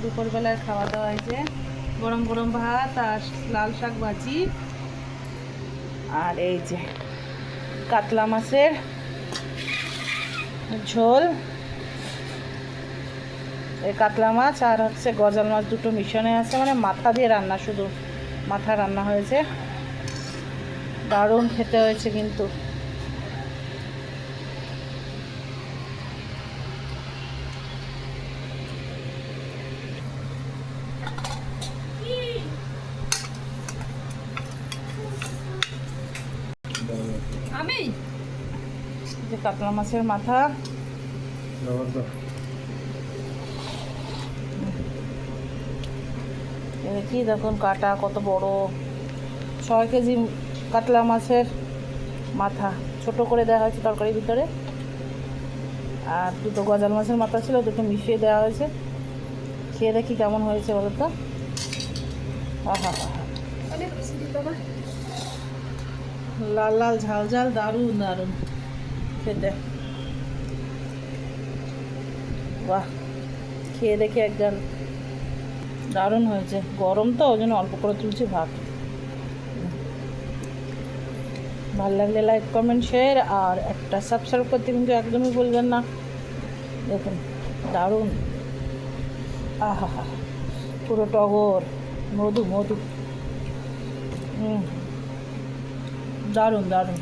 দুপুরবেলার খাওয়া দাওয়া হয়েছে, গরম গরম ভাত আর লাল শাক ভাজি, আর এই যে কাতলা মাছের ঝোল। এই কাতলা মাছ আর হচ্ছে গজাল মাছ দুটো মিশনে আছে, মানে মাথা দিয়ে রান্না, শুধু মাথা রান্না হয়েছে। দারুণ খেতে হয়েছে কিন্তু। আমি যে কাতলা মাছের মাথা, কি দেখুন কাটা কত বড়, 6 কেজি কাতলা মাছের মাথা ছোট করে দেওয়া হয়েছে তরকারির ভিতরে। আর দুটো গজাল মাছের মাথা ছিল, দুটো মিশিয়ে দেওয়া হয়েছে। খেয়ে দেখি কেমন হয়েছে বলো তো। আহা, লাল লাল ঝাল ঝাল, দারুণ দারুণ খেতে। বাহ, খেয়ে দেখি একজন, দারুণ হয়েছে। গরম তো ওই জন্য অল্প করে তুলছি ভাত। ভালো লাগলে লাইক কমেন্ট শেয়ার আর একটা সাবস্ক্রাইব করতে কিন্তু একদমই ভুলবেন না। দেখুন দারুণ, আহা হা, পুরো টগর, মধু মধু, দারুণ দারুণ।